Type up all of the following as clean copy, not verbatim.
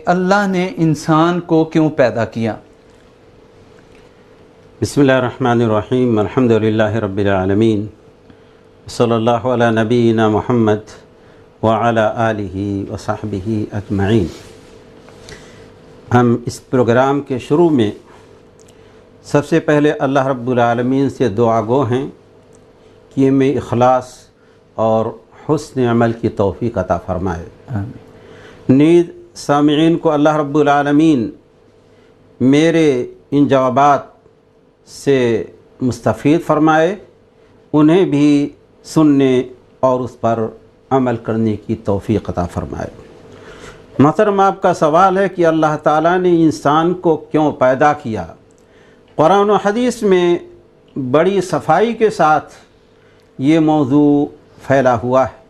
اللہ نے انسان کو کیوں پیدا کیا؟ بسم اللہ الرحمن الرحیم، الحمدللہ رب العالمین، صلی اللہ علی نبینا محمد وعلی آلہ وصحبہ اجمعین۔ ہم اس پروگرام کے شروع میں سب سے پہلے اللہ رب العالمین سے دعا گو ہیں کہ ہمیں اخلاص اور حسن عمل کی توفیق عطا فرمائے۔ نیز سامعین کو اللہ رب العالمین میرے ان جوابات سے مستفید فرمائے، انہیں بھی سننے اور اس پر عمل کرنے کی توفیق عطا فرمائے۔ محترم، آپ کا سوال ہے کہ اللہ تعالیٰ نے انسان کو کیوں پیدا کیا؟ قرآن و حدیث میں بڑی صفائی کے ساتھ یہ موضوع پھیلا ہوا ہے۔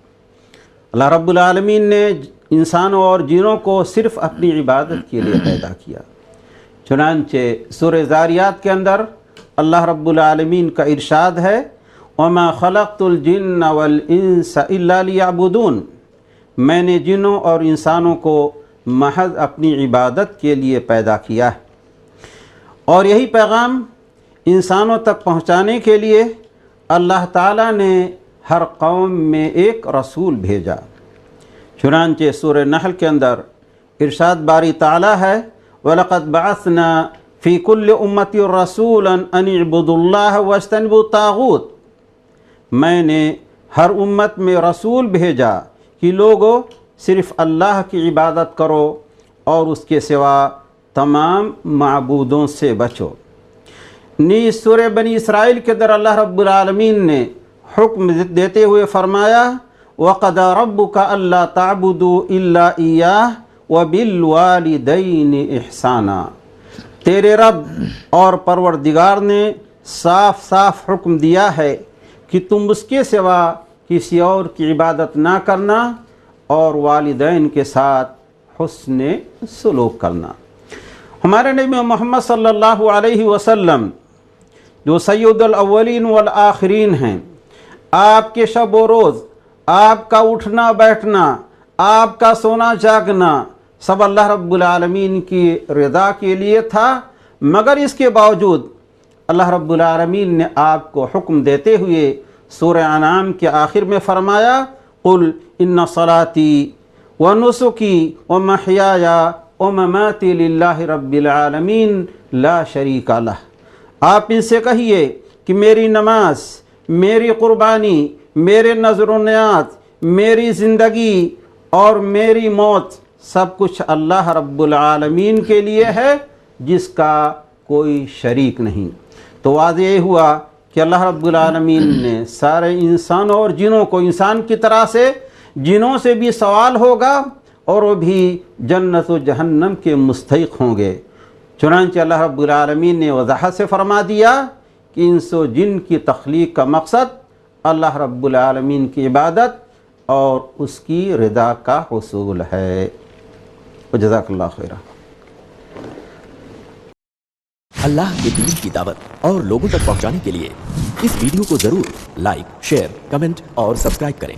اللہ رب العالمین نے انسانوں اور جنوں کو صرف اپنی عبادت کے لیے پیدا کیا۔ چنانچہ سورہ ذاریات کے اندر اللہ رب العالمین کا ارشاد ہے، وَمَا خَلَقْتُ الْجِنَّ وَالْإِنسَ إِلَّا لِيَعْبُدُونَ، میں نے جنوں اور انسانوں کو محض اپنی عبادت کے لیے پیدا کیا ہے۔ اور یہی پیغام انسانوں تک پہنچانے کے لیے اللہ تعالیٰ نے ہر قوم میں ایک رسول بھیجا۔ چنانچہ سورہ نحل کے اندر ارشاد باری تعالیٰ ہے، وَلَقَدْ بَعَثْنَا فِي كُلِّ أُمَّةٍ رَسُولًا أَنِ اعْبُدُوا اللَّهَ وَاجْتَنِبُوا الطَّاغُوتَ، میں نے ہر امت میں رسول بھیجا کہ لوگو صرف اللہ کی عبادت کرو اور اس کے سوا تمام معبودوں سے بچو۔ نیز سورہ بنی اسرائیل کے در اللہ رب العالمین نے حکم دیتے ہوئے فرمایا، وَقَضَىٰ رَبُّكَ أَلَّا تَعْبُدُوا إِلَّا إِيَّاهُ وَبِالْوَالِدَيْنِ إِحْسَانًا، تیرے رب اور پروردگار نے صاف صاف حکم دیا ہے کہ تم اس کے سوا کسی اور کی عبادت نہ کرنا اور والدین کے ساتھ حسن سلوک کرنا۔ ہمارے نبی محمد صلی اللہ علیہ وسلم جو سید الاولین والآخرین ہیں، آپ کے شب و روز، آپ کا اٹھنا بیٹھنا، آپ کا سونا جاگنا سب اللہ رب العالمین کی رضا کے لیے تھا، مگر اس کے باوجود اللہ رب العالمین نے آپ کو حکم دیتے ہوئے سورہ انعام کے آخر میں فرمایا، قل ان صلاتی ونسکی ومحیای ومماتی للہ رب العالمین لا شریک لہ، آپ ان سے کہیے کہ میری نماز، میری قربانی، میرے نذر و نیاز، میری زندگی اور میری موت سب کچھ اللہ رب العالمین کے لیے ہے جس کا کوئی شریک نہیں۔ تو واضح ہوا کہ اللہ رب العالمین نے سارے انسانوں اور جنوں کو، انسان کی طرح سے جنوں سے بھی سوال ہوگا اور وہ بھی جنت و جہنم کے مستحق ہوں گے۔ چنانچہ اللہ رب العالمین نے وضاحت سے فرما دیا کہ انس و جن کی تخلیق کا مقصد اللہ رب العالمین کی عبادت اور اس کی رضا کا حصول ہے۔ جزاک اللہ خیرہ۔ اللہ کے دین کی دعوت اور لوگوں تک پہنچانے کے لیے اس ویڈیو کو ضرور لائک، شیئر، کمنٹ اور سبسکرائب کریں۔